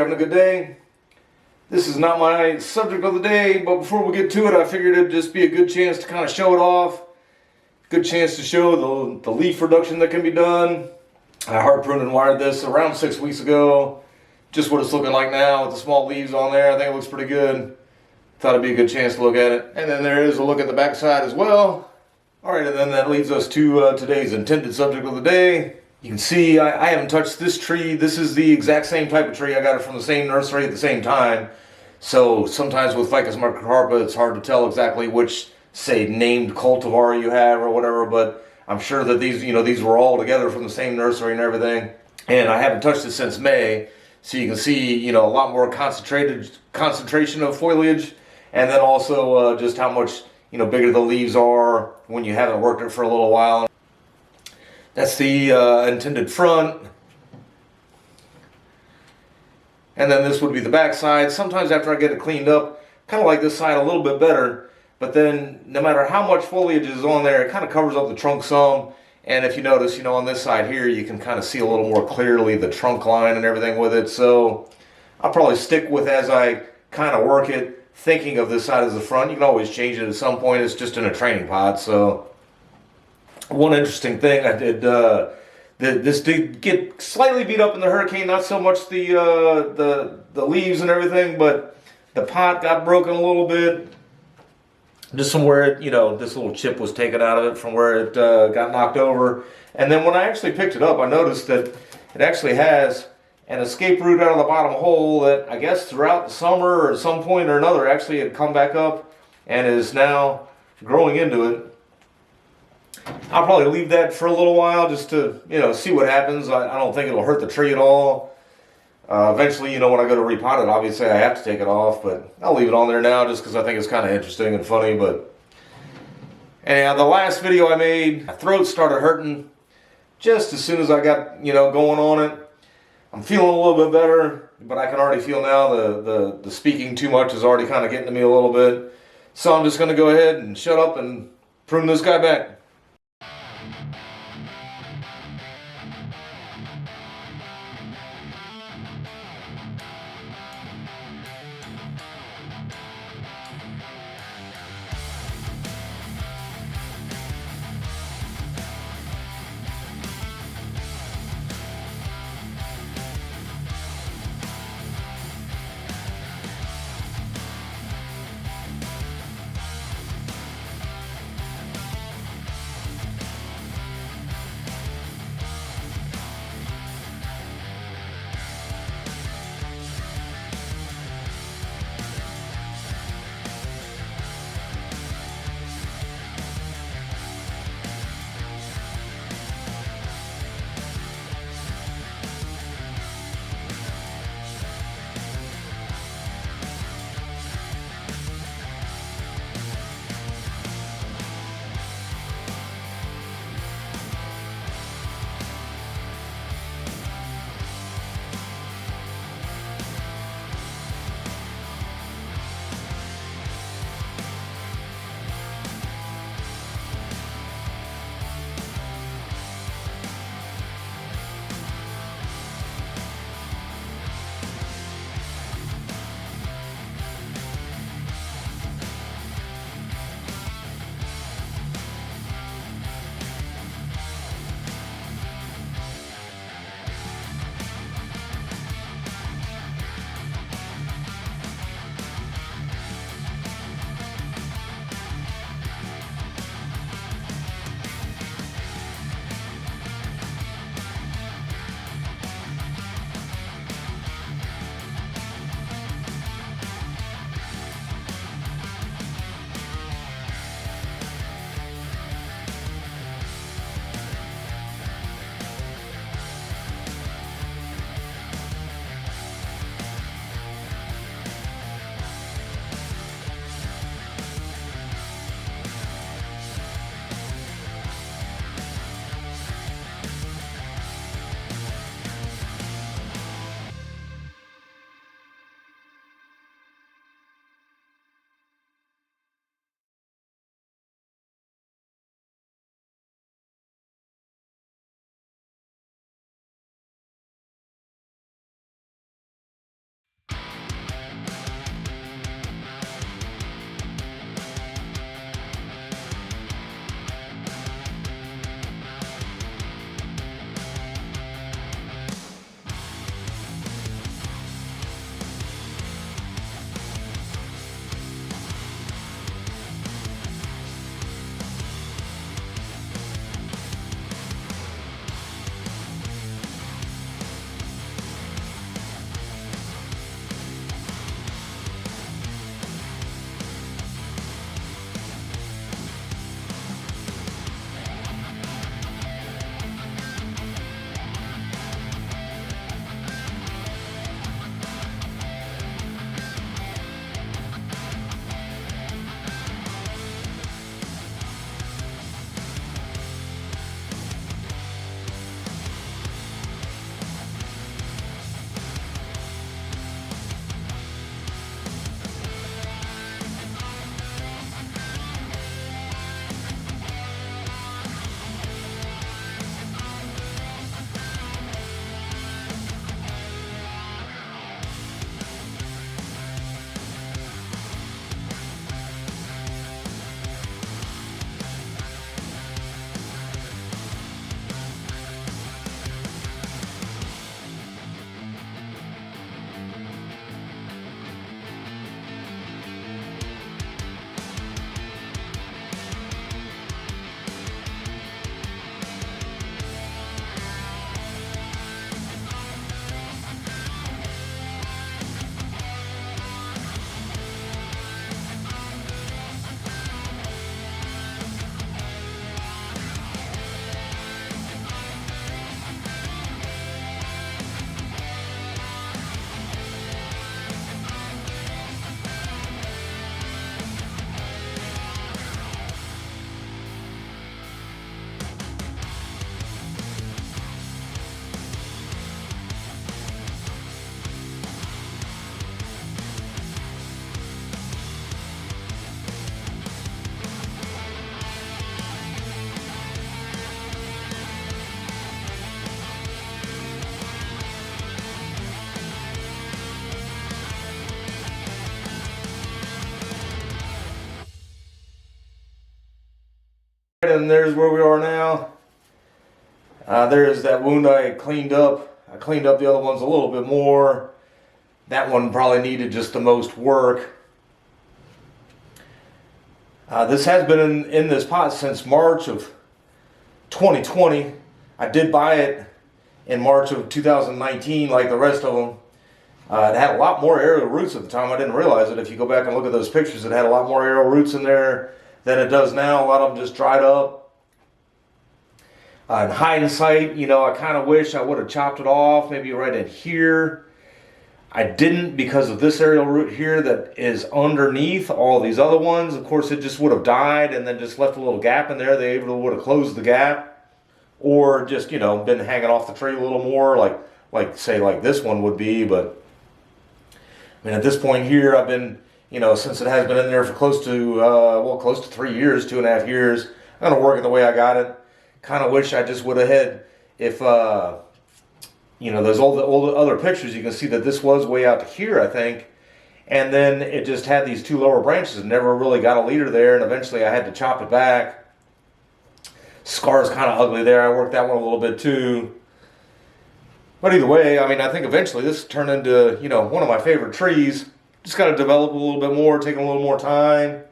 having a good day. This is not my subject of the day, but before we get to it, I figured it'd just be a good chance to kind of show it off. Good chance to show the leaf reduction that can be done. I hard pruned and wired this around 6 weeks ago. Just what it's looking like now with the small leaves on there. I think it looks pretty good. Thought it'd be a good chance to look at it. And then there is a look at the back side as well. Alright, and then that leads us to today's intended subject of the day. You can see I haven't touched this tree. This is the exact same type of tree. I got it from the same nursery at the same time. So sometimes with Ficus Microcarpa, it's hard to tell exactly which, say, named cultivar you have or whatever, but I'm sure that these were all together from the same nursery and everything. And I haven't touched it since May. So you can see, a lot more concentration of foliage, and then also just how much, bigger the leaves are when you haven't worked it for a little while. That's the intended front. And then this would be the back side. Sometimes after I get it cleaned up, kind of like this side a little bit better, but then no matter how much foliage is on there, it kind of covers up the trunk some. And if you notice, on this side here, you can kind of see a little more clearly the trunk line and everything with it. So I'll probably stick with as I kind of work it, thinking of this side as the front. You can always change it at some point. It's just in a training pot. So one interesting thing I did, this did get slightly beat up in the hurricane. Not so much the leaves and everything, but the pot got broken a little bit. Just from where it, this little chip was taken out of it from where it got knocked over. And then when I actually picked it up, I noticed that it actually has an escape root out of the bottom hole that I guess throughout the summer or at some point or another actually had come back up and is now growing into it. I'll probably leave that for a little while just to, see what happens. I don't think it'll hurt the tree at all. Eventually, when I go to repot it, obviously I have to take it off, but I'll leave it on there now just because I think it's kind of interesting and funny. But anyhow, the last video I made, my throat started hurting just as soon as I got, going on it. I'm feeling a little bit better, but I can already feel now the speaking too much is already kind of getting to me a little bit. So I'm just going to go ahead and shut up and prune this guy back. And there's where we are now. There's that wound I cleaned up. I cleaned up the other ones a little bit more. That one probably needed just the most work. This has been in this pot since March of 2020. I did buy it in March of 2019 like the rest of them. It had a lot more aerial roots at the time. I didn't realize it. If you go back and look at those pictures, it had a lot more aerial roots in there than it does now. A lot of them just dried up. In hindsight, you know, I kind of wish I would have chopped it off, maybe right in here. I didn't because of this aerial root here that is underneath all these other ones. Of course, it just would have died and then just left a little gap in there. They would have closed the gap, or just, you know, been hanging off the tree a little more, like say like this one would be. But I mean, at this point here, I've been, you know, since it has been in there for close to 3 years, 2.5 years, I'm gonna work it the way I got it. Kind of wish I just would have had, if you know, those old other pictures, you can see that this was way out to here, I think, and then it just had these two lower branches and never really got a leader there, and eventually I had to chop it back. Scar's kind of ugly there. I worked that one a little bit too. But either way, I mean, I think eventually this turned into, you know, one of my favorite trees. Just got to develop a little bit more, taking a little more time.